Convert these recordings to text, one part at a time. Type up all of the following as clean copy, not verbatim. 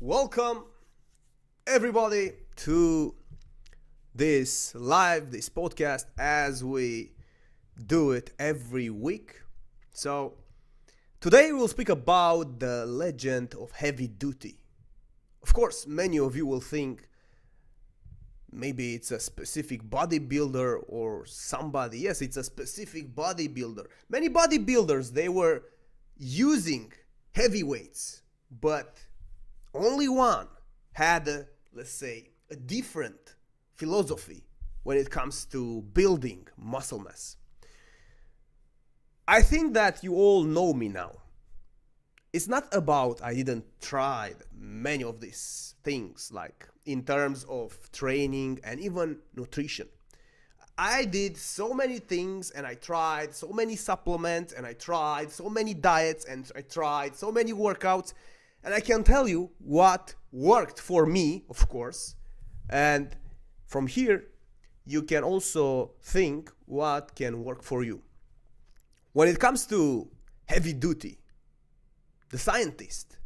Welcome everybody to this podcast as we do it every week. So today we'll speak about the legend of heavy duty. Of course, many of you will think maybe it's a specific bodybuilder or somebody. Yes, it's a specific bodybuilder. Many bodybuilders, they were using heavy weights, but only one had let's say, a different philosophy when it comes to building muscle mass. I think that you all know me now. It's not about I didn't try many of these things, like in terms of training and even nutrition. I did so many things and I tried so many supplements and I tried so many diets and I tried so many workouts. And I can tell you what worked for me, of course. And from here, you can also think what can work for you. When it comes to heavy duty, the scientist,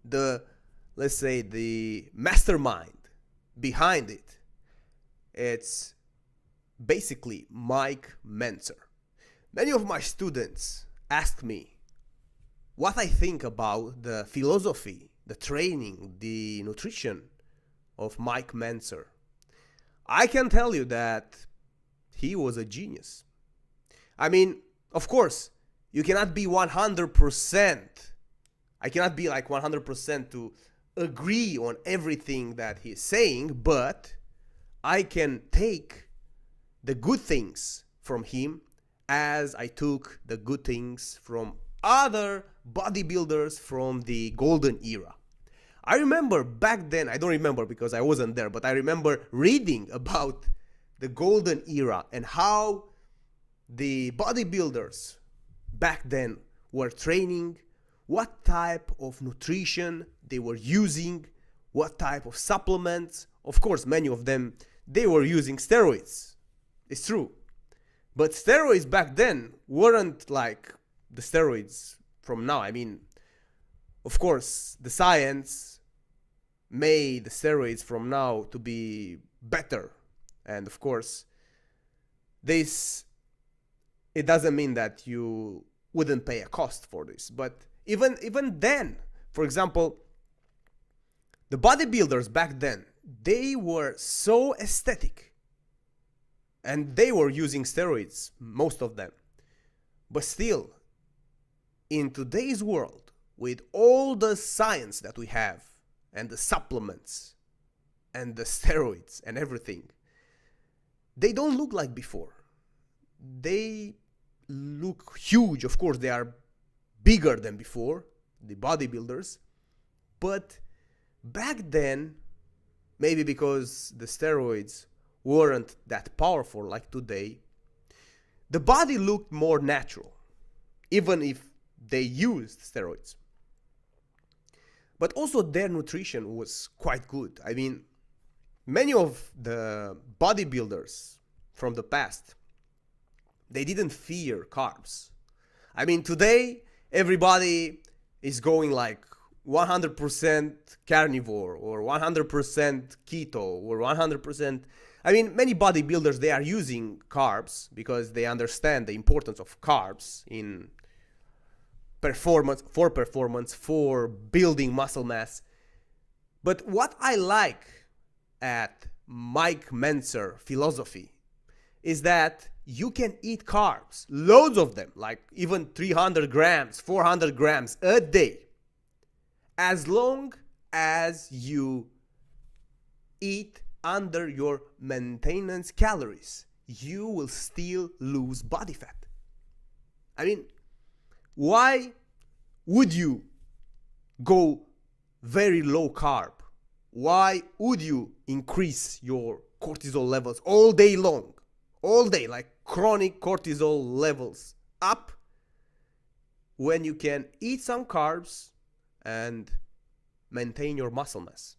let's say the mastermind behind it, it's basically Mike Mentzer. Many of my students ask me what I think about the philosophy, the training, the nutrition of Mike Mentzer. I can tell you that he was a genius. I mean, of course, you cannot be 100%. I cannot be like 100% to agree on everything that he's saying, but I can take the good things from him as I took the good things from other bodybuilders from the golden era. I remember back then, I don't remember because I wasn't there, but I remember reading about the golden era and how the bodybuilders back then were training, what type of nutrition they were using, what type of supplements. Of course, many of them, they were using steroids. It's true. But steroids back then weren't like the steroids from now. I mean, of course, the science made the steroids from now to be better. And of course, it doesn't mean that you wouldn't pay a cost for this. But even then, for example, the bodybuilders back then, they were so aesthetic. And they were using steroids, most of them. But still, in today's world, with all the science that we have, and the supplements, and the steroids, and everything, they don't look like before. They look huge. Of course, they are bigger than before, the bodybuilders. But back then, maybe because the steroids weren't that powerful like today, the body looked more natural, even if they used steroids. But also their nutrition was quite good. I mean, many of the bodybuilders from the past, they didn't fear carbs. I mean, today, everybody is going like 100% carnivore or 100% keto or 100%. I mean, many bodybuilders, they are using carbs because they understand the importance of carbs in performance, for building muscle mass. But what I like at Mike Mentzer philosophy is that you can eat carbs, loads of them, like even 300 grams, 400 grams a day, as long as you eat under your maintenance calories. You will still lose body fat. I mean, why would you go very low carb? Why would you increase your cortisol levels all day long? All day, like chronic cortisol levels up, when you can eat some carbs and maintain your muscle mass?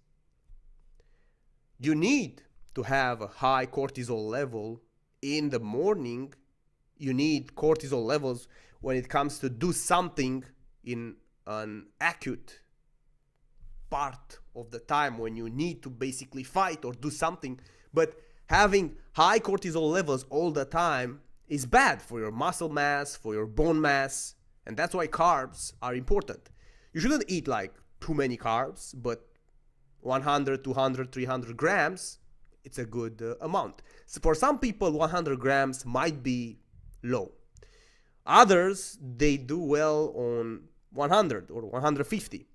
You need to have a high cortisol level in the morning. You need cortisol levels when it comes to do something in an acute part of the time when you need to basically fight or do something, but having high cortisol levels all the time is bad for your muscle mass, for your bone mass, and that's why carbs are important. You shouldn't eat like too many carbs, but 100, 200, 300 grams, it's a good amount. So for some people, 100 grams might be low. Others, they do well on 100 or 150.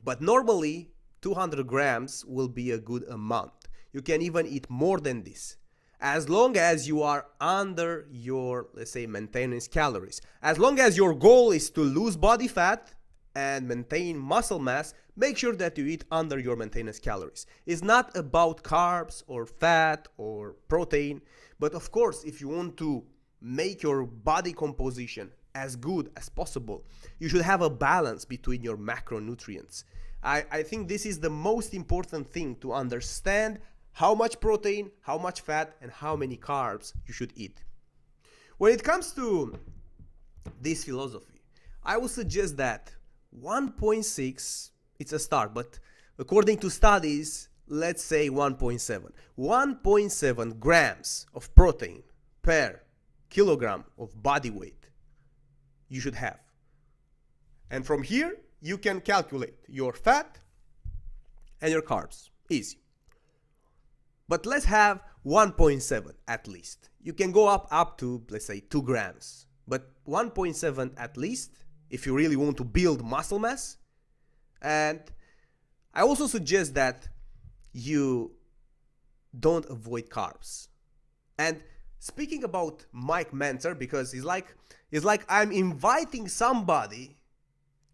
But normally, 200 grams will be a good amount. You can even eat more than this, as long as you are under your, let's say, maintenance calories. As long as your goal is to lose body fat and maintain muscle mass, make sure that you eat under your maintenance calories. It's not about carbs or fat or protein, but of course, if you want to make your body composition as good as possible, you should have a balance between your macronutrients. I think this is the most important thing, to understand how much protein, how much fat, and how many carbs you should eat. When it comes to this philosophy, I would suggest that 1.6, it's a start, but according to studies, let's say 1.7. 1.7 grams of protein per kilogram of body weight you should have. And from here, you can calculate your fat and your carbs. Easy. But let's have 1.7 at least. You can go up to, let's say, 2 grams. But 1.7 at least, if you really want to build muscle mass. And I also suggest that you don't avoid carbs. And speaking about Mike Mentzer, because it's like I'm inviting somebody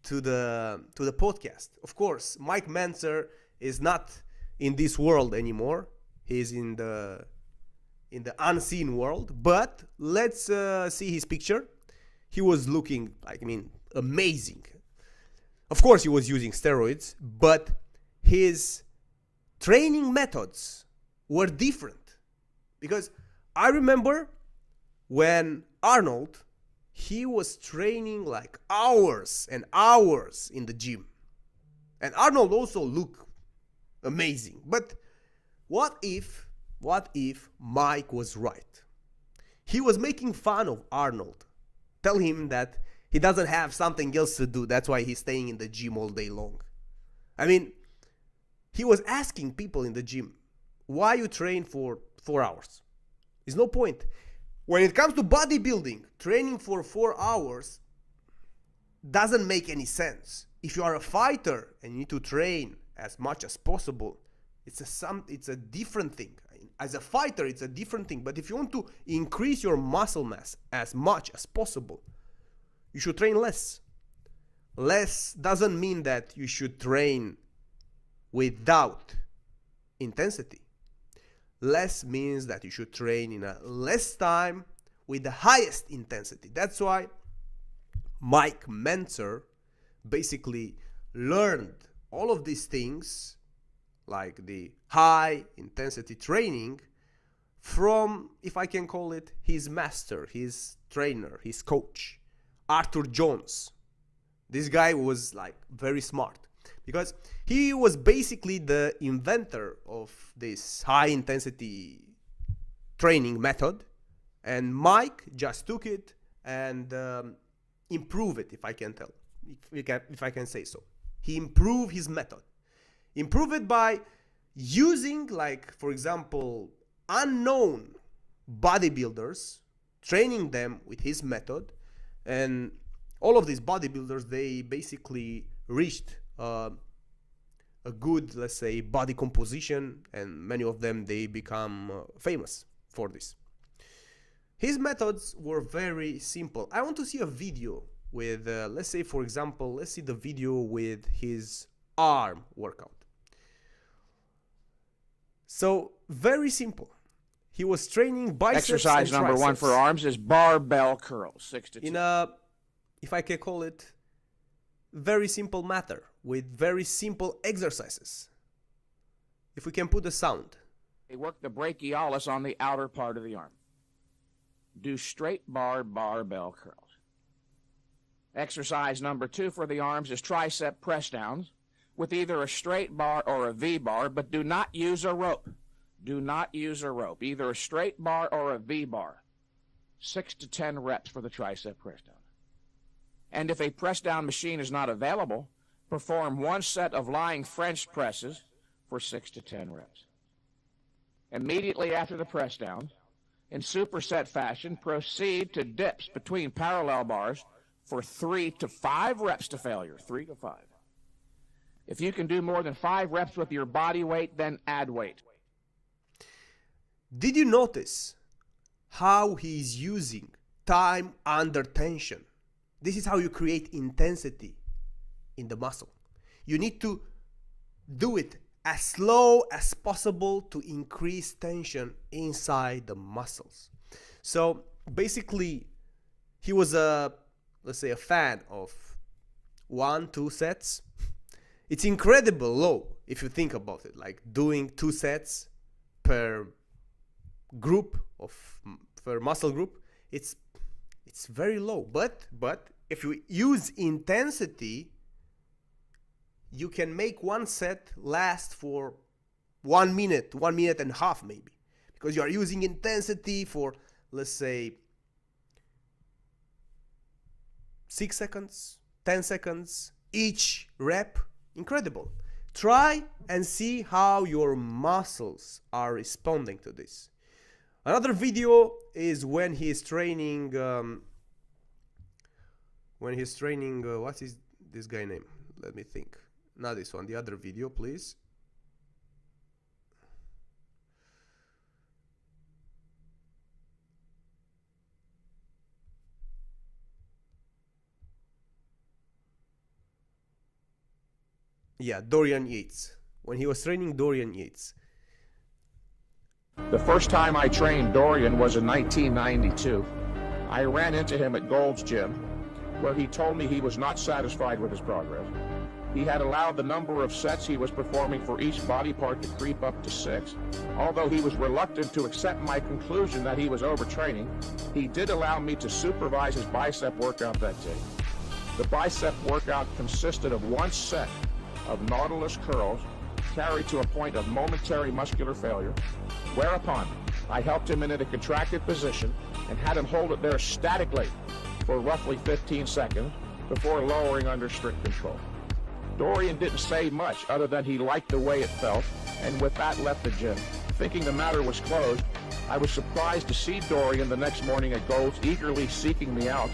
to the podcast. Of course, Mike Mentzer is not in this world anymore. He's in the unseen world. But let's see his picture. He was looking, amazing. Of course, he was using steroids, but his training methods were different. Because I remember when Arnold, he was training like hours and hours in the gym. And Arnold also looked amazing. But what if Mike was right? He was making fun of Arnold, telling him that he doesn't have something else to do. That's why he's staying in the gym all day long. He was asking people in the gym, why you train for 4 hours? There's no point. When it comes to bodybuilding, training for 4 hours doesn't make any sense. If you are a fighter and you need to train as much as possible, it's a different thing. As a fighter, it's a different thing. But if you want to increase your muscle mass as much as possible, you should train less. Less doesn't mean that you should train without intensity. Less means that you should train in a less time with the highest intensity. That's why Mike Mentzer basically learned all of these things, like the high intensity training, from, if I can call it, his master, his trainer, his coach, Arthur Jones. This guy was very smart, because he was basically the inventor of this high intensity training method, and Mike just took it and improved it, if I can tell, if I can say so. He improved his method. Improve it by using, for example, unknown bodybuilders, training them with his method, and all of these bodybuilders, they basically reached a good, let's say, body composition, and many of them, they become famous for this. His methods were very simple. I want to see a video with, let's say, for example, let's see the video with his arm workout. So, very simple. He was training biceps Exercise and number triceps. 1 for arms is barbell curls, 6 to 2. In a, if I can call it, very simple matter with very simple exercises. If we can put the sound. They work the brachialis on the outer part of the arm. Do straight bar barbell curls. Exercise number 2 for the arms is tricep press downs. with either a straight bar or a V-bar, but do not use a rope. Do not use a rope, either a straight bar or a V-bar. 6 to 10 reps for the tricep press down. And if a press down machine is not available, perform one set of lying French presses for 6 to 10 reps. Immediately after the press down, in superset fashion, proceed to dips between parallel bars for 3 to 5 reps to failure, 3 to 5. If you can do more than 5 reps with your body weight, then add weight. Did you notice how he is using time under tension? This is how you create intensity in the muscle. You need to do it as slow as possible to increase tension inside the muscles. So basically, he was let's say a fan of 1-2 sets. It's incredible low if you think about it, like doing 2 sets per group per muscle group. It's very low, but if you use intensity, you can make one set last for 1 minute, 1 minute and a half maybe, because you are using intensity for, let's say, 6 seconds, 10 seconds each rep. Incredible. Try and see how your muscles are responding to this. Another video is when he is training what is this guy name? Let me think. Not this one, the other video, please. Yeah, Dorian Yates. When he was training Dorian Yates. The first time I trained Dorian was in 1992. I ran into him at Gold's Gym, where he told me he was not satisfied with his progress. He had allowed the number of sets he was performing for each body part to creep up to 6. Although he was reluctant to accept my conclusion that he was overtraining, he did allow me to supervise his bicep workout that day. The bicep workout consisted of 1 set of Nautilus curls carried to a point of momentary muscular failure, whereupon I helped him in a contracted position and had him hold it there statically for roughly 15 seconds before lowering under strict control. Dorian didn't say much other than he liked the way it felt, and with that left the gym. Thinking the matter was closed, I was surprised to see Dorian the next morning at Gold's eagerly seeking me out.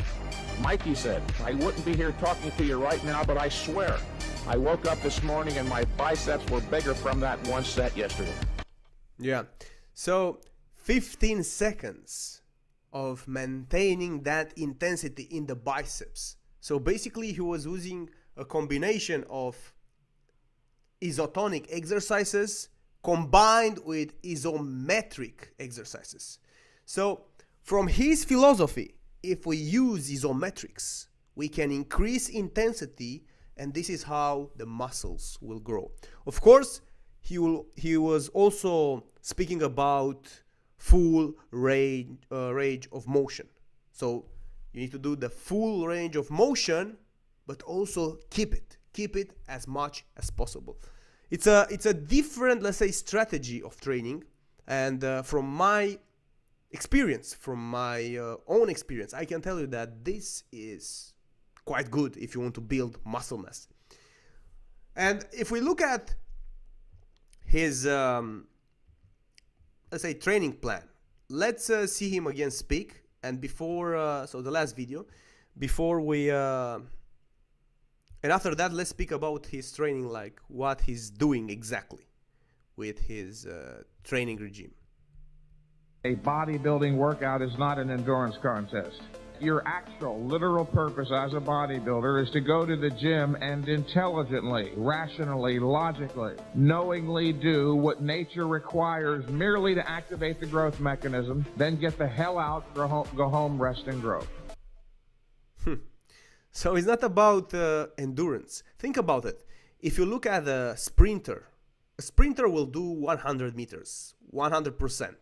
Mike, he said, I wouldn't be here talking to you right now, but I swear, I woke up this morning and my biceps were bigger from that 1 set yesterday. Yeah, so 15 seconds of maintaining that intensity in the biceps. So basically he was using a combination of isotonic exercises combined with isometric exercises. So from his philosophy, if we use isometrics, we can increase intensity, and this is how the muscles will grow. Of course, he was also speaking about full range of motion. So you need to do the full range of motion, but also keep it as much as possible. It's a different, let's say, strategy of training, and from my experience, from my own experience, I can tell you that this is quite good if you want to build muscle mass. And if we look at his let's say training plan, let's see him again speak. And before so the last video, before we and after that, let's speak about his training, like what he's doing exactly with his training regime. A bodybuilding workout is not an endurance contest. Your actual, literal purpose as a bodybuilder is to go to the gym and intelligently, rationally, logically, knowingly do what nature requires merely to activate the growth mechanism, then get the hell out, go home, rest and grow. So it's not about endurance. Think about it. If you look at a sprinter will do 100 meters, 100%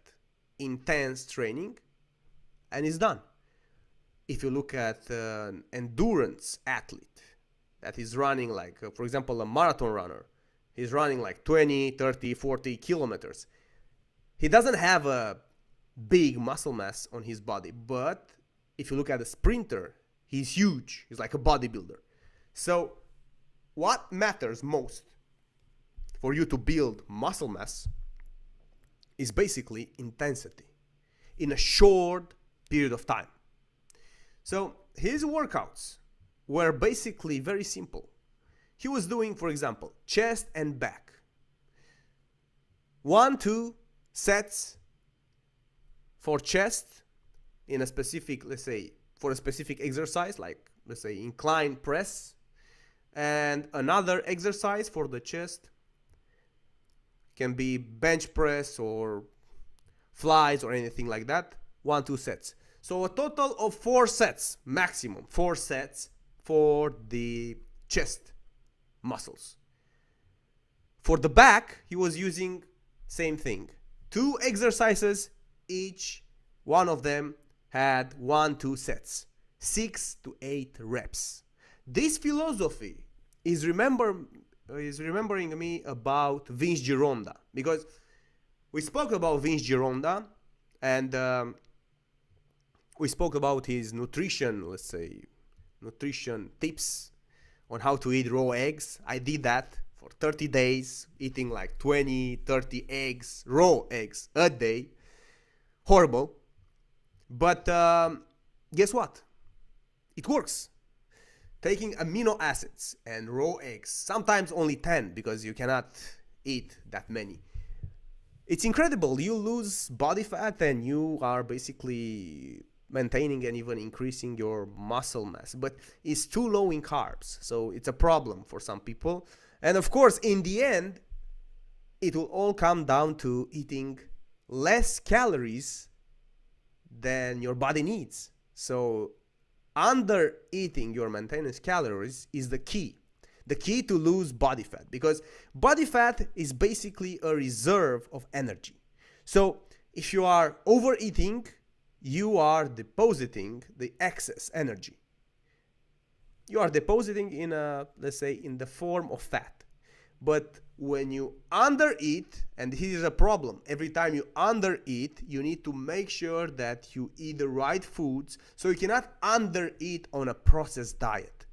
intense training, and it's done. If you look at an endurance athlete, that is running like, for example, a marathon runner. He's running like 20, 30, 40 kilometers. He doesn't have a big muscle mass on his body, but if you look at a sprinter, he's huge. He's like a bodybuilder. So what matters most for you to build muscle mass is basically intensity in a short period of time. So his workouts were basically very simple. He was doing, for example, chest and back. 1-2 sets for chest in a specific, let's say, for a specific exercise, like, let's say, incline press, and another exercise for the chest can be bench press or flies or anything like that. 1-2 sets. So a total of 4 sets, maximum 4 sets for the chest muscles. For the back, he was using same thing. 2 exercises, each one of them had 1-2 sets, 6 to 8 reps. This philosophy is remembering me about Vince Gironda, because we spoke about Vince Gironda, and we spoke about his nutrition, let's say, nutrition tips on how to eat raw eggs. I did that for 30 days, eating like 20, 30 eggs, raw eggs a day. Horrible. But guess what? It works. Taking amino acids and raw eggs, sometimes only 10 because you cannot eat that many. It's incredible. You lose body fat and you are basically maintaining and even increasing your muscle mass, but it's too low in carbs, so it's a problem for some people. And of course, in the end, it will all come down to eating less calories than your body needs. So under eating your maintenance calories is the key to lose body fat, because body fat is basically a reserve of energy. So if you are overeating, you are depositing the excess energy. You are depositing in let's say, in the form of fat. But when you undereat, and here's a problem, every time you undereat, you need to make sure that you eat the right foods. So you cannot undereat on a processed diet,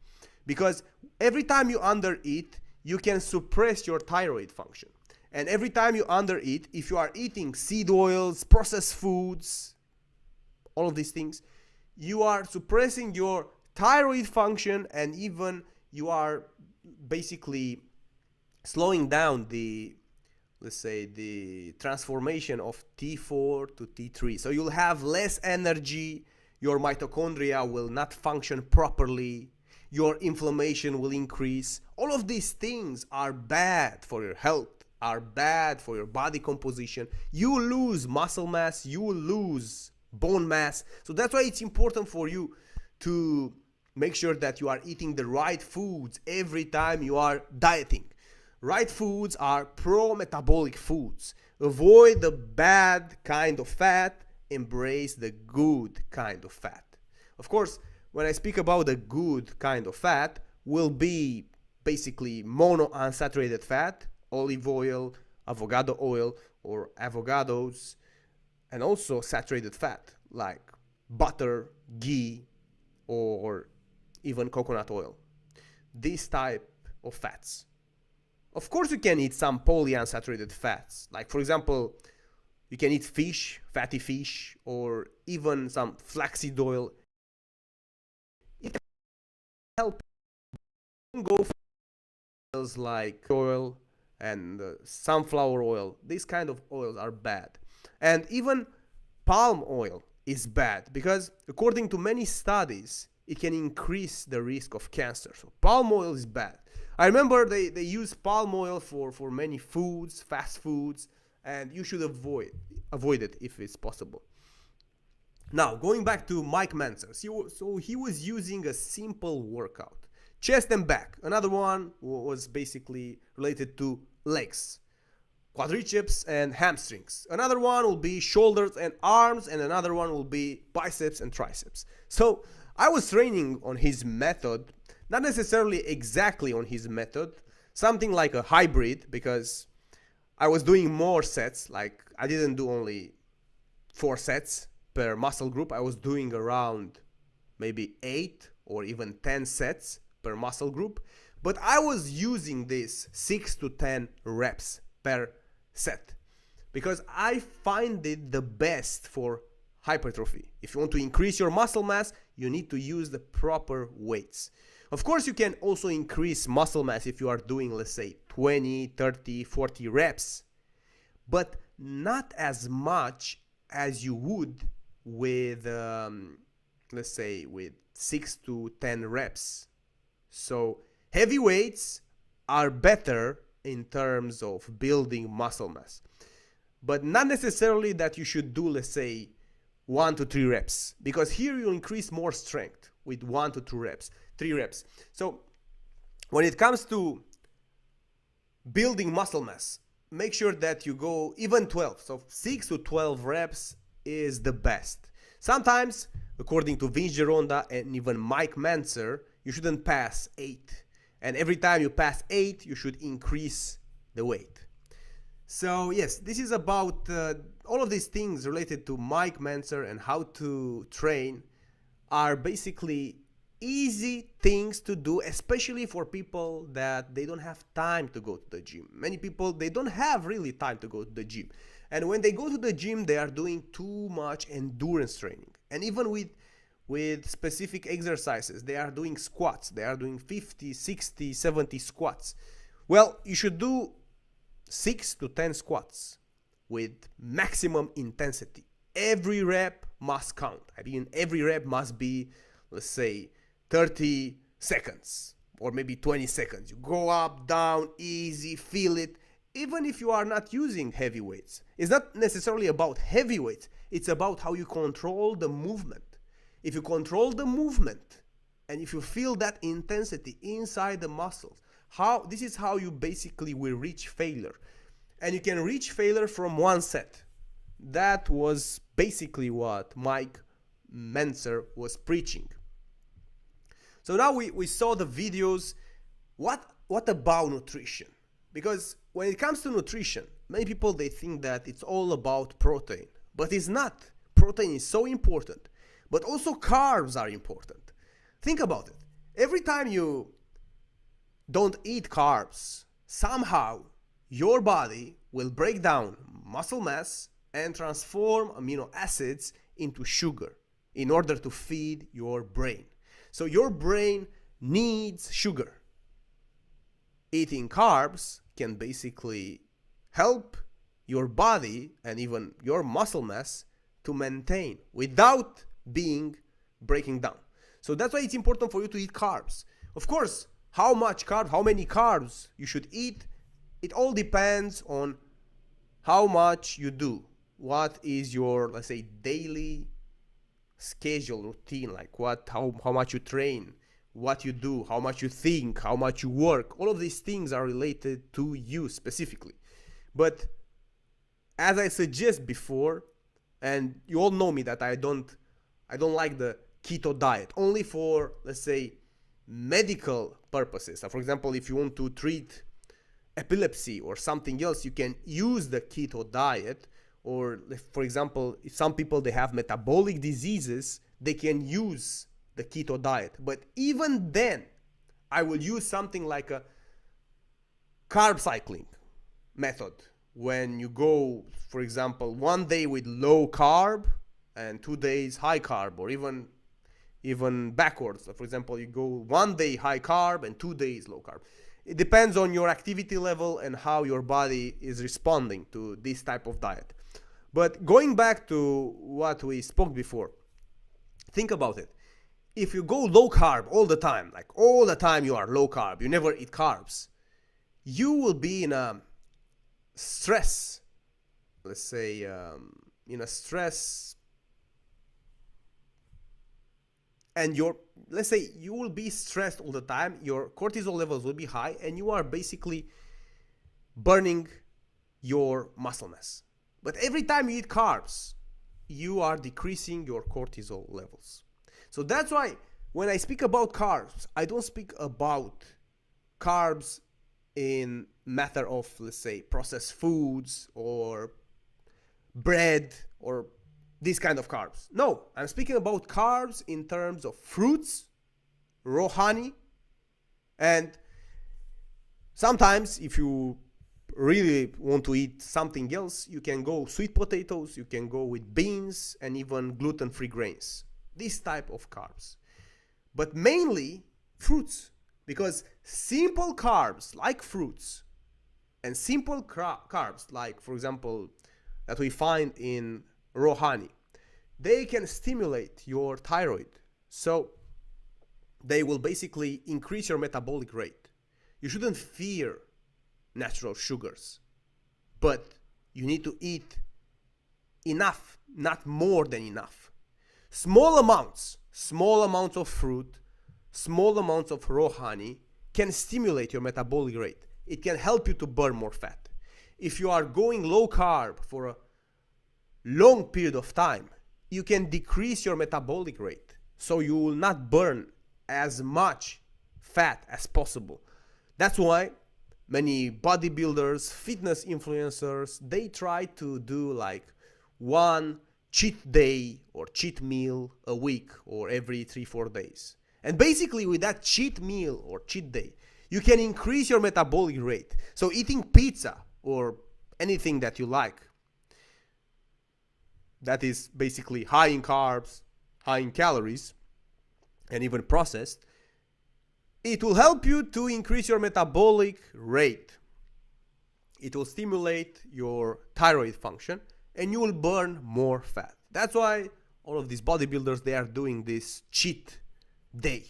because every time you undereat, you can suppress your thyroid function. And every time you undereat, if you are eating seed oils, processed foods, all of these things, you are suppressing your thyroid function, and even you are basically slowing down the, let's say, the transformation of T4 to T3. So you'll have less energy, your mitochondria will not function properly, your inflammation will increase. All of these things are bad for your health, are bad for your body composition. You lose muscle mass, you will lose bone mass. So that's why it's important for you to make sure that you are eating the right foods every time you are dieting. Right foods are pro-metabolic foods. Avoid the bad kind of fat, embrace the good kind of fat. Of course, when I speak about the good kind of fat, will be basically monounsaturated fat, olive oil, avocado oil, or avocados, and also saturated fat like butter, ghee, or even coconut oil. This type of fats. Of course, you can eat some polyunsaturated fats, like, for example, you can eat fish, fatty fish, or even some flaxseed oil. It can help. Don't go for oils like oil and sunflower oil. These kind of oils are bad. And even palm oil is bad, because according to many studies, it can increase the risk of cancer. So palm oil is bad. I remember they use palm oil for many foods, fast foods, and you should avoid it if it's possible. Now, going back to Mike Mentzer. So he was using a simple workout. Chest and back. Another one was basically related to legs. Quadriceps and hamstrings. Another one will be shoulders and arms, and another one will be biceps and triceps. So I was training on his method not necessarily exactly on his method, something like a hybrid, because I was doing more sets. Like I didn't do only 4 sets per muscle group. I was doing around maybe 8 or even 10 sets per muscle group, but I was using this 6 to 10 reps per set because I find it the best for hypertrophy. If you want to increase your muscle mass, you need to use the proper weights. Of course, you can also increase muscle mass if you are doing, let's say, 20, 30, 40 reps, but not as much as you would with, let's say, with 6 to 10 reps. So heavy weights are better in terms of building muscle mass, but not necessarily that you should do, let's say, 1 to 3 reps, because here you increase more strength with 1 to 2 reps, 3 reps. So when it comes to building muscle mass, make sure that you go even 12. So 6 to 12 reps is the best. Sometimes, according to Vince Gironda and even Mike Mentzer, you shouldn't pass 8. And every time you pass 8, you should increase the weight. So yes, this is about all of these things related to Mike Mentzer and how to train are basically easy things to do, especially for people that they don't have time to go to the gym. Many people, they don't have really time to go to the gym. And when they go to the gym, they are doing too much endurance training. And even with specific exercises, they are doing squats. They are doing 50, 60, 70 squats. Well, you should do 6 to 10 squats with maximum intensity. Every rep must count. I mean, every rep must be, let's say, 30 seconds or maybe 20 seconds. You go up, down, easy, feel it. Even if you are not using heavy weights, it's not necessarily about heavy weights. It's about how you control the movement. If you control the movement and if you feel that intensity inside the muscles, this is how you basically will reach failure. And you can reach failure from one set. That was basically what Mike Mentzer was preaching. So now we saw the videos. What about nutrition? Because when it comes to nutrition, many people, they think that it's all about protein, but it's not. Protein is so important, but also carbs are important. Think about it. Every time you don't eat carbs, somehow your body will break down muscle mass and transform amino acids into sugar in order to feed your brain. So your brain needs sugar. Eating carbs can basically help your body and even your muscle mass to maintain without being breaking down. So that's why it's important for you to eat carbs. Of course, how much carbs, how many carbs you should eat, it all depends on how much you do. What is your, let's say, daily schedule routine, like how much you train, what you do, how much you think, how much you work. All of these things are related to you specifically. But as I suggest before, and you all know me that I don't like the keto diet, only for, let's say, medical purposes. So for example, if you want to treat epilepsy or something else, you can use the keto diet. Or for example, if some people, they have metabolic diseases, they can use the keto diet. But even then, I will use something like a carb cycling method. When you go, for example, 1 day with low carb and 2 days high carb, or even backwards. So for example, you go 1 day high carb and 2 days low carb. It depends on your activity level and how your body is responding to this type of diet. But going back to what we spoke before, think about it. If you go low carb all the time, like all the time you are low carb, you never eat carbs, you will be in a stress, let's say, in a stress, and let's say you will be stressed all the time, your cortisol levels will be high, and you are basically burning your muscle mass. But every time you eat carbs, you are decreasing your cortisol levels. So that's why when I speak about carbs, I don't speak about carbs in matter of, let's say, processed foods or bread or this kind of carbs. No, I'm speaking about carbs in terms of fruits, raw honey, and sometimes if you really want to eat something else, you can go sweet potatoes, you can go with beans, and even gluten-free grains. This type of carbs. But mainly fruits, because simple carbs like fruits and simple carbs like, for example, that we find in raw honey, they can stimulate your thyroid. So they will basically increase your metabolic rate. You shouldn't fear natural sugars, but you need to eat enough, not more than enough. Small amounts of fruit, small amounts of raw honey can stimulate your metabolic rate. It can help you to burn more fat. If you are going low carb for a long period of time, you can decrease your metabolic rate, so you will not burn as much fat as possible. That's why many bodybuilders, fitness influencers, they try to do like one cheat day or cheat meal a week or every 3-4 days. And basically with that cheat meal or cheat day, you can increase your metabolic rate. So eating pizza or anything that you like, that is basically high in carbs, high in calories, and even processed, it will help you to increase your metabolic rate. It will stimulate your thyroid function and you will burn more fat. That's why all of these bodybuilders, they are doing this cheat day.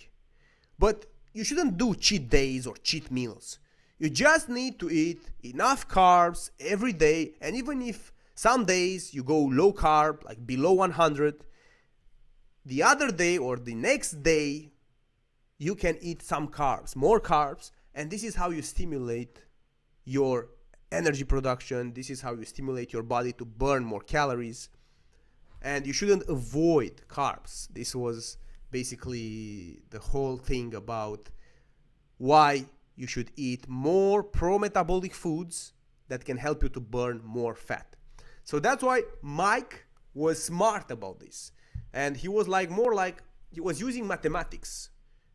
But you shouldn't do cheat days or cheat meals. You just need to eat enough carbs every day, and even if some days you go low carb, like below 100, the other day or the next day, you can eat some carbs, more carbs, and this is how you stimulate your energy production. This is how you stimulate your body to burn more calories. And you shouldn't avoid carbs. This was basically the whole thing about why you should eat more pro-metabolic foods that can help you to burn more fat. So that's why Mike was smart about this. And he was he was using mathematics,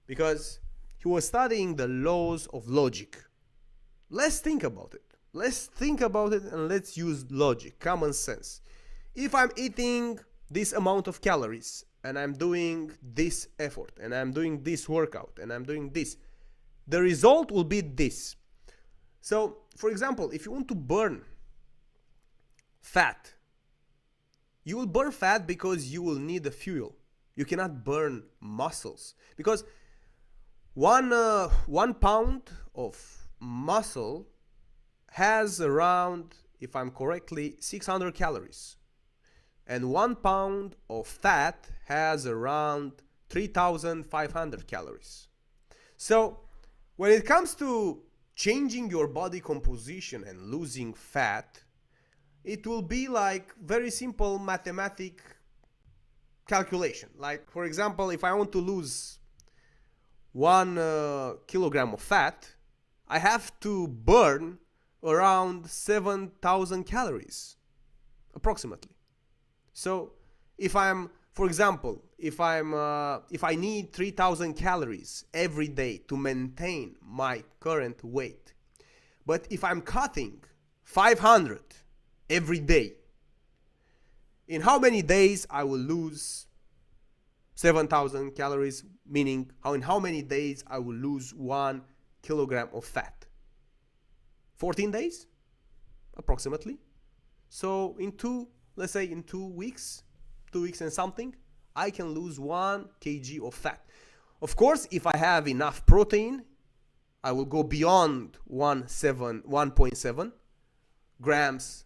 because he was studying the laws of logic. Let's think about it. Let's think about it and let's use logic, common sense. If I'm eating this amount of calories and I'm doing this effort and I'm doing this workout and I'm doing this, the result will be this. So, for example, if you want to burn fat, you will burn fat because you will need the fuel. You cannot burn muscles, because one pound of muscle has around, if I'm correctly, 600 calories. And 1 pound of fat has around 3,500 calories. So when it comes to changing your body composition and losing fat, it will be like very simple mathematic calculation. Like, for example, if I want to lose 1 kilogram of fat, I have to burn around 7,000 calories, approximately. So if I'm, for example, if I need 3,000 calories every day to maintain my current weight, but if I'm cutting 500 every day, in how many days I will lose 7,000 calories, meaning in how many days I will lose 1 kilogram of fat? 14 days, approximately. So let's say in 2 weeks, 2 weeks and something, I can lose 1 kg of fat. Of course, if I have enough protein, I will go beyond 1.7 grams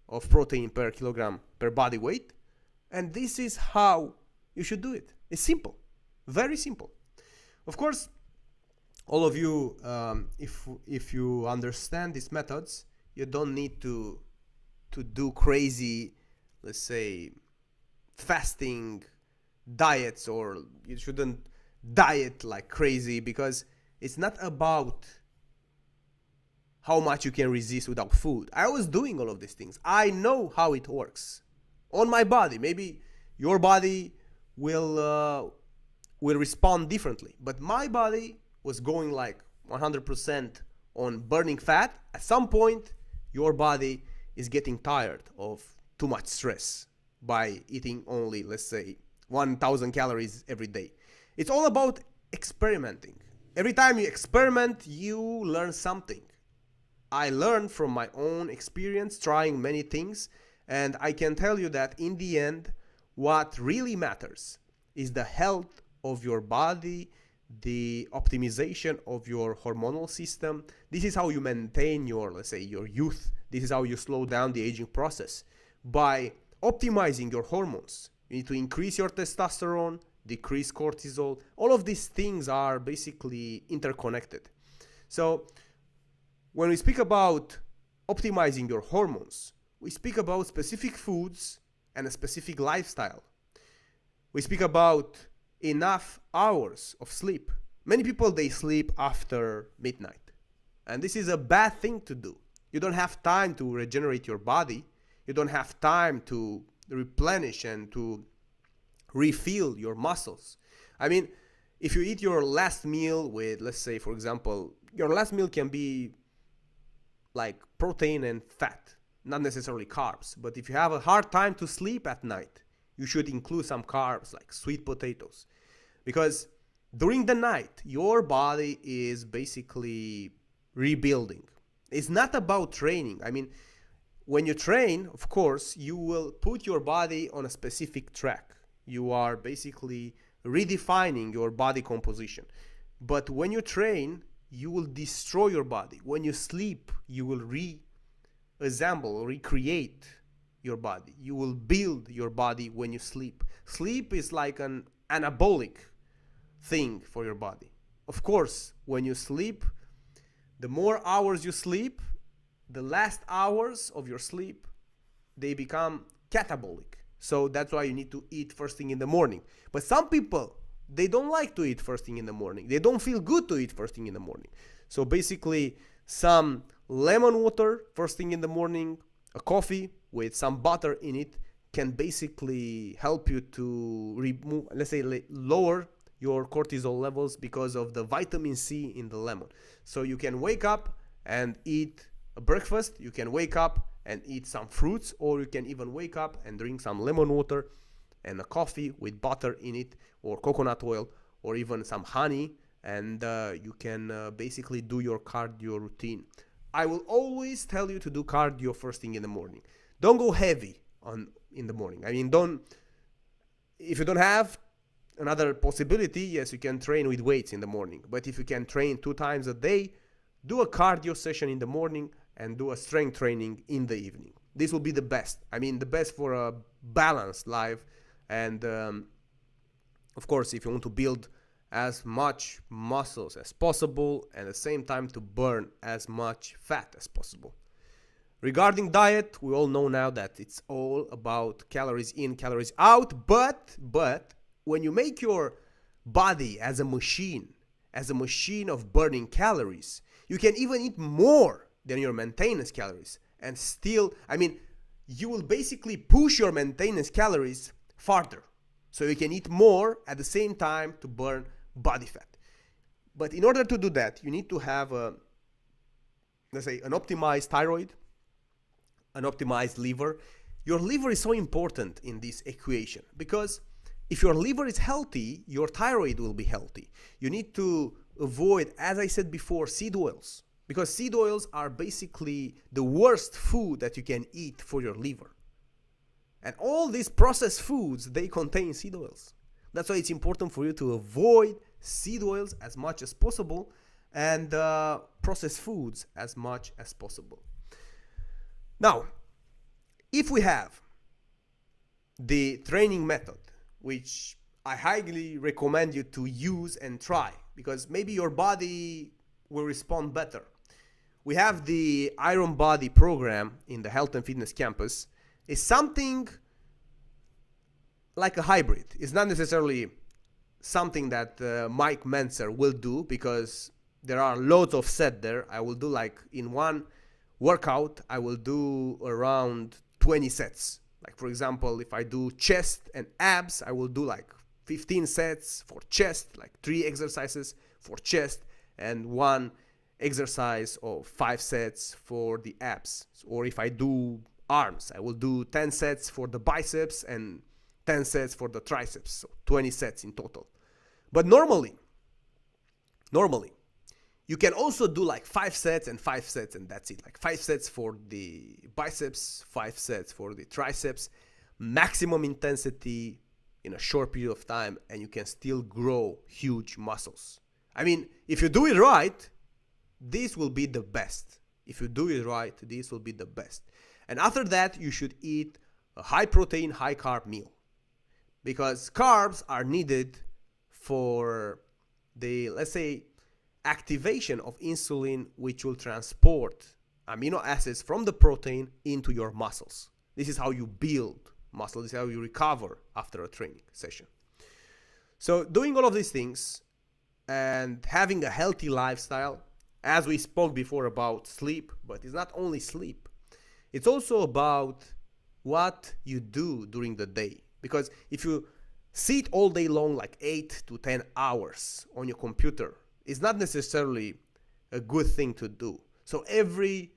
of protein per kilogram per body weight. And this is how you should do it. It's simple, very simple. Of course, all of you, if you understand these methods, you don't need to do crazy, let's say, fasting diets, or you shouldn't diet like crazy, because it's not about how much you can resist without food. I was doing all of these things. I know how it works on my body. Maybe your body will respond differently, but my body was going like 100% on burning fat. At some point, your body is getting tired of too much stress by eating only, let's say, 1,000 calories every day. It's all about experimenting. Every time you experiment, you learn something. I learned from my own experience trying many things, and I can tell you that in the end, what really matters is the health of your body, the optimization of your hormonal system. This is how you maintain your, let's say, your youth. This is how you slow down the aging process. By optimizing your hormones, you need to increase your testosterone, decrease cortisol. All of these things are basically interconnected. So when we speak about optimizing your hormones, we speak about specific foods and a specific lifestyle. We speak about enough hours of sleep. Many people, they sleep after midnight, and this is a bad thing to do. You don't have time to regenerate your body. You don't have time to replenish and to refill your muscles. I mean, if you eat your last meal with, let's say, for example, your last meal can be like protein and fat, not necessarily carbs. But if you have a hard time to sleep at night, you should include some carbs like sweet potatoes, because during the night, your body is basically rebuilding. It's not about training. I mean, when you train, of course, you will put your body on a specific track. You are basically redefining your body composition. But when you train, you will destroy your body. When you sleep, you will reassemble, recreate your body. You will build your body when you sleep. Sleep is like an anabolic thing for your body. Of course, when you sleep, the more hours you sleep, the last hours of your sleep, they become catabolic. So that's why you need to eat first thing in the morning. But some people, they don't like to eat first thing in the morning. They don't feel good to eat first thing in the morning. So basically, some lemon water first thing in the morning, a coffee with some butter in it, can basically help you to remove, let's say, lower your cortisol levels because of the vitamin C in the lemon. So you can wake up and eat a breakfast. You can wake up and eat some fruits, or you can even wake up and drink some lemon water and a coffee with butter in it, or coconut oil, or even some honey, and you can basically do your cardio routine. I will always tell you to do cardio first thing in the morning. Don't go heavy in the morning. I mean, if you don't have another possibility, yes, you can train with weights in the morning. But if you can train 2 times a day, do a cardio session in the morning and do a strength training in the evening. This will be the best. I mean, the best for a balanced life. And of course, if you want to build as much muscles as possible and at the same time to burn as much fat as possible. Regarding diet, we all know now that it's all about calories in, calories out. But when you make your body as a machine of burning calories, you can even eat more than your maintenance calories. And still, I mean, you will basically push your maintenance calories farther. So you can eat more at the same time to burn body fat. But in order to do that, you need to have let's say, an optimized thyroid, an optimized liver. Your liver is so important in this equation, because if your liver is healthy, your thyroid will be healthy. You need to avoid, as I said before, seed oils, because seed oils are basically the worst food that you can eat for your liver. And all these processed foods, they contain seed oils. That's why it's important for you to avoid seed oils as much as possible and processed foods as much as possible. Now, if we have the training method, which I highly recommend you to use and try, because maybe your body will respond better. We have the Iron Body program in the Health and Fitness Campus. It's something like a hybrid. It's not necessarily something that Mike Mentzer will do, because there are loads of sets there. I will do like in one workout, I will do around 20 sets. Like for example, if I do chest and abs, I will do like 15 sets for chest, like 3 exercises for chest and 1 exercise of 5 sets for the abs. Or if I do arms, I will do 10 sets for the biceps and 10 sets for the triceps, so 20 sets in total. But normally, you can also do like 5 sets and 5 sets, and that's it. Like 5 sets for the biceps, 5 sets for the triceps, maximum intensity in a short period of time, and you can still grow huge muscles. I mean, if you do it right, this will be the best. If you do it right, this will be the best. And after that, you should eat a high protein, high carb meal, because carbs are needed for the, let's say, activation of insulin, which will transport amino acids from the protein into your muscles. This is how you build muscle. This is how you recover after a training session. So doing all of these things and having a healthy lifestyle, as we spoke before about sleep, but it's not only sleep. It's also about what you do during the day. Because if you sit all day long, like 8 to 10 hours on your computer, it's not necessarily a good thing to do. So every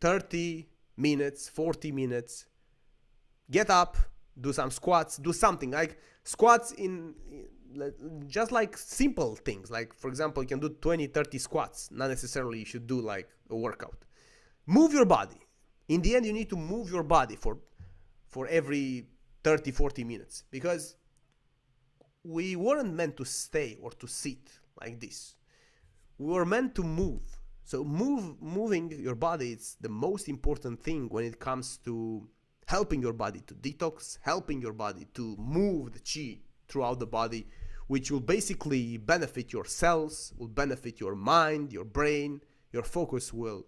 30 minutes, 40 minutes, get up, do some squats, do something like squats in just like simple things. Like for example, you can do 20, 30 squats. Not necessarily you should do like a workout. Move your body. In the end, you need to move your body for every 30, 40 minutes, because we weren't meant to stay or to sit like this. We were meant to move. So moving your body is the most important thing when it comes to helping your body to detox, helping your body to move the chi throughout the body, which will basically benefit your cells, will benefit your mind, your brain, your focus will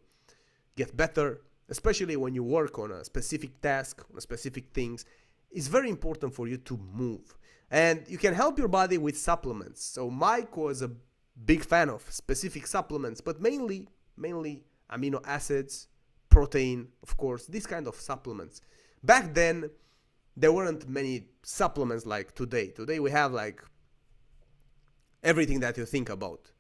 get better, especially when you work on a specific task, on specific things. It's very important for you to move. And you can help your body with supplements. So Mike was a big fan of specific supplements, but mainly amino acids, protein, of course, these kind of supplements. Back then, there weren't many supplements like today. Today we have like everything that you think about.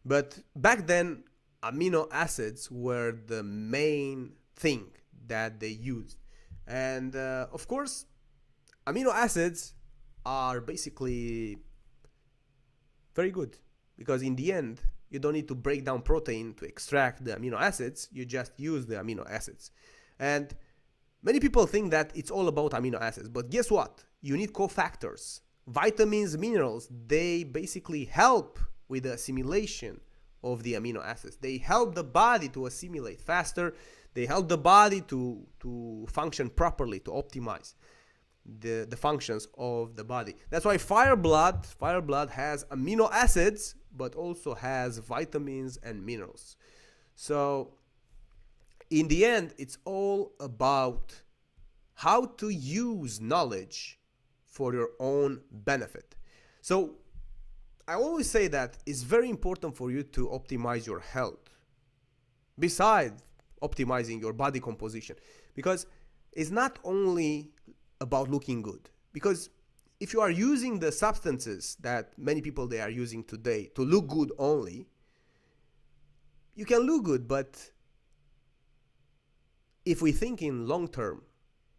But back then, amino acids were the main thing that they used. And of course, amino acids are basically very good, because in the end, you don't need to break down protein to extract the amino acids. You just use the amino acids. And many people think that it's all about amino acids, but guess what? You need cofactors. Vitamins, minerals, they basically help with the assimilation of the amino acids. They help the body to assimilate faster. They help the body to function properly, to optimize the functions of the body. That's why FIREBLOOD has amino acids, but also has vitamins and minerals. So in the end, it's all about how to use knowledge for your own benefit. So I always say that it's very important for you to optimize your health besides optimizing your body composition, because it's not only about looking good. Because if you are using the substances that many people they are using today to look good only, you can look good, but if we think in long term,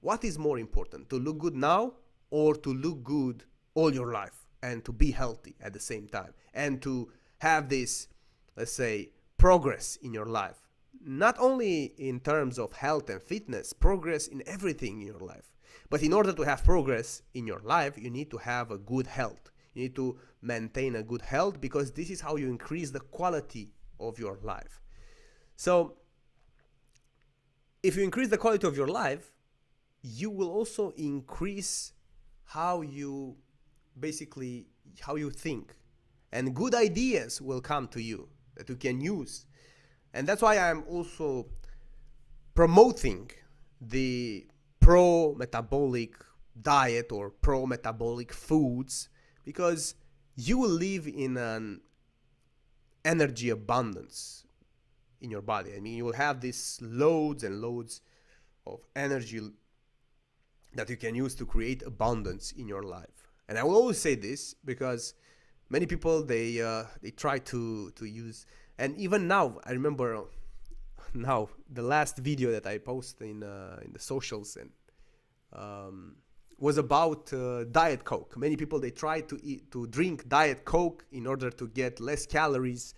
what is more important, to look good now or to look good all your life and to be healthy at the same time and to have this, let's say, progress in your life? Not only in terms of health and fitness, progress in everything in your life. But in order to have progress in your life, you need to have a good health. You need to maintain a good health, because this is how you increase the quality of your life. So if you increase the quality of your life, you will also increase how you think. And good ideas will come to you that you can use. And that's why I'm also promoting the pro-metabolic diet or pro-metabolic foods, because you will live in an energy abundance in your body. I mean, you will have these loads and loads of energy that you can use to create abundance in your life. And I will always say this because many people, they try to use, and even now, I remember now the last video that I posted in the socials and was about Diet Coke. Many people, they try to drink Diet Coke in order to get less calories,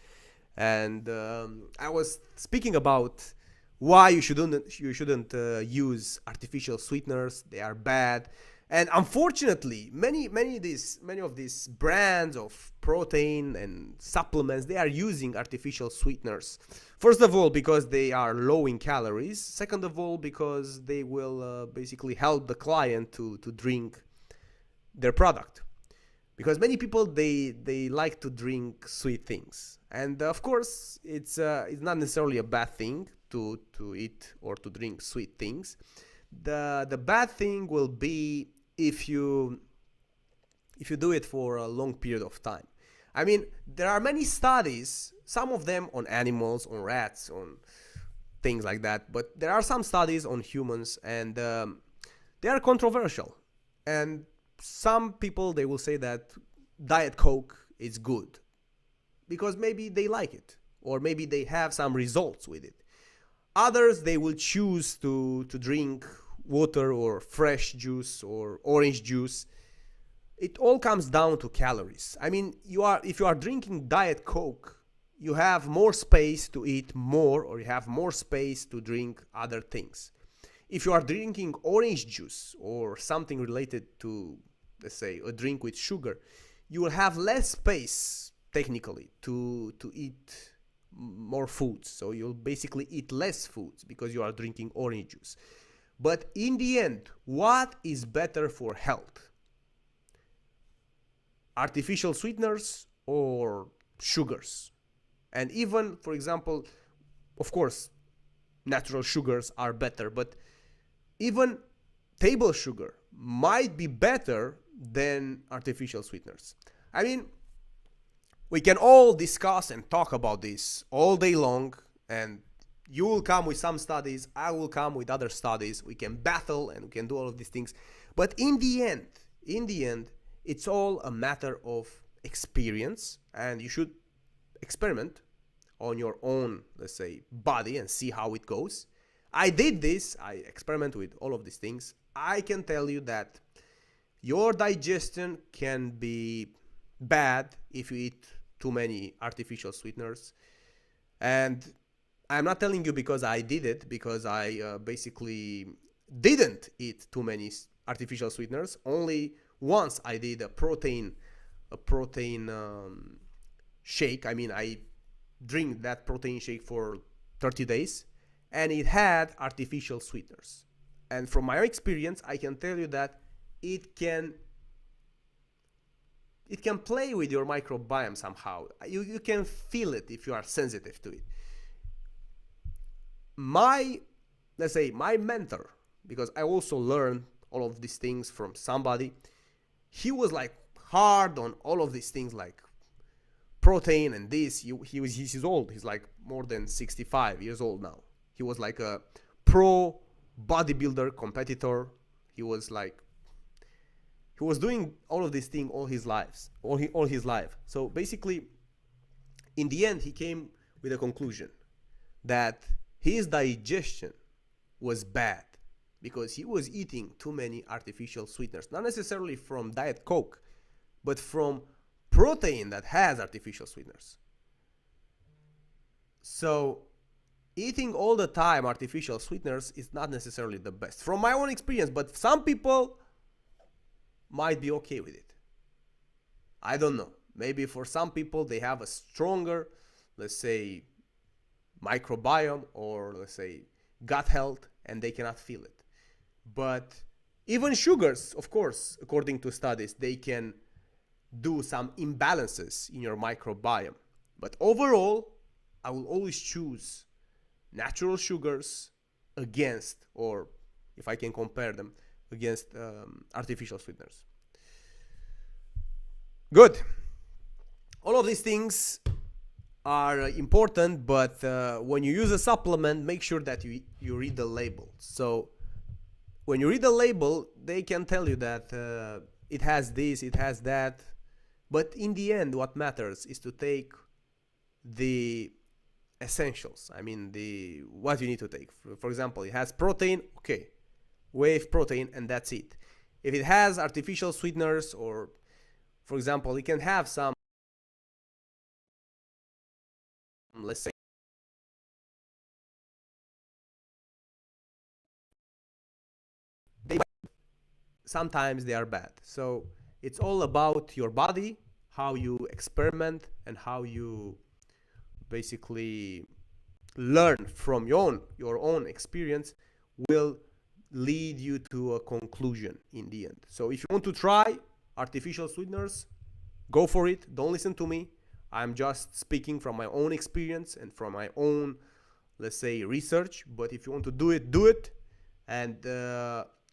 and I was speaking about why you shouldn't use artificial sweeteners. They are bad. And unfortunately, many of these brands of protein and supplements, they are using artificial sweeteners. First of all, because they are low in calories. Second of all, because they will basically help the client to drink their product. Because many people, they like to drink sweet things, and of course, it's not necessarily a bad thing to eat or to drink sweet things. The bad thing will be if you do it for a long period of time. I mean, there are many studies, some of them on animals, on rats, on things like that, but there are some studies on humans, and they are controversial. And some people, they will say that Diet Coke is good because maybe they like it, or maybe they have some results with it. Others, they will choose to drink water or fresh juice or orange juice. It all comes down to calories. I mean, if you are drinking Diet Coke, you have more space to eat more, or you have more space to drink other things. If you are drinking orange juice or something related to, let's say, a drink with sugar, you will have less space technically to eat more foods. So you'll basically eat less foods because you are drinking orange juice. But in the end, what is better for health? Artificial sweeteners or sugars? And even, for example, of course, natural sugars are better, but even table sugar might be better than artificial sweeteners. I mean, we can all discuss and talk about this all day long, and you will come with some studies, I will come with other studies, we can battle and we can do all of these things. But in the end, it's all a matter of experience, and you should experiment on your own, let's say, body and see how it goes. I did this, I experiment with all of these things. I can tell you that your digestion can be bad if you eat too many artificial sweeteners. And I'm not telling you because I did it, because I basically didn't eat too many artificial sweeteners. Only once I did a protein shake. I mean, I drink that protein shake for 30 days, and it had artificial sweeteners. And from my experience, I can tell you that it can play with your microbiome somehow. You can feel it if you are sensitive to it. Let's say my mentor, because I also learned all of these things from somebody, he was like hard on all of these things like protein and this. He's old. He's like more than 65 years old now. He was like a pro bodybuilder competitor. He was doing all of these things all his life. So basically, in the end, he came with a conclusion that his digestion was bad because he was eating too many artificial sweeteners, not necessarily from Diet Coke, but from protein that has artificial sweeteners. So eating all the time artificial sweeteners is not necessarily the best from my own experience, but some people might be okay with it. I don't know. Maybe for some people they have a stronger, let's say, microbiome, or let's say gut health, and they cannot feel it. But even sugars, of course, according to studies, they can do some imbalances in your microbiome. But overall, I will always choose natural sugars against, or if I can compare them, against artificial sweeteners. Good. All of these things are important, but when you use a supplement, make sure that you read the label. So when you read the label, they can tell you that it has this, it has that, but in the end, what matters is to take the essentials. I mean, what you need to take. For example, it has protein, okay, wave protein, and that's it. If it has artificial sweeteners, or for example, it can have some, let's say, sometimes they are bad. So it's all about your body, how you experiment, and how you basically learn from your own experience will lead you to a conclusion in the end. So if you want to try artificial sweeteners, go for it. Don't listen to me. I'm just speaking from my own experience and from my own, let's say, research. But if you want to do it, do it. And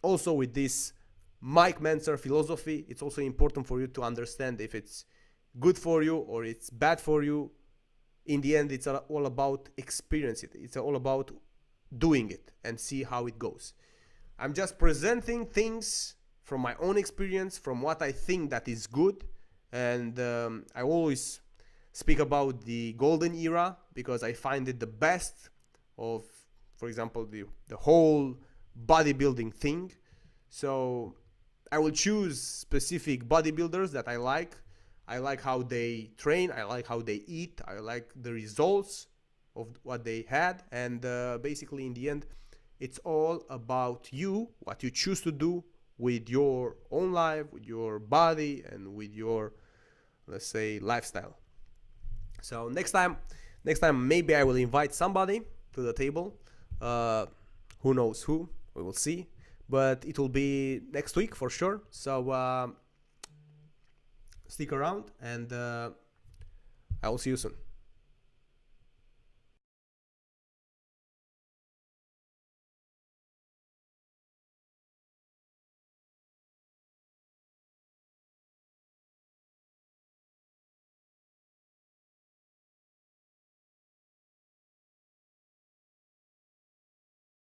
also with this Mike Mentzer philosophy, it's also important for you to understand if it's good for you or it's bad for you. In the end, it's all about experiencing it. It's all about doing it and see how it goes. I'm just presenting things from my own experience, from what I think that is good. And I always speak about the golden era because I find it the best of, for example, the whole bodybuilding thing. So I will choose specific bodybuilders that I like. I like how they train, I like how they eat, I like the results of what they had, and basically in the end, it's all about you, what you choose to do with your own life, with your body, and with your, let's say, lifestyle. So next time maybe I will invite somebody to the table. Who knows who, we will see, but it will be next week for sure. So stick around, and I will see you soon.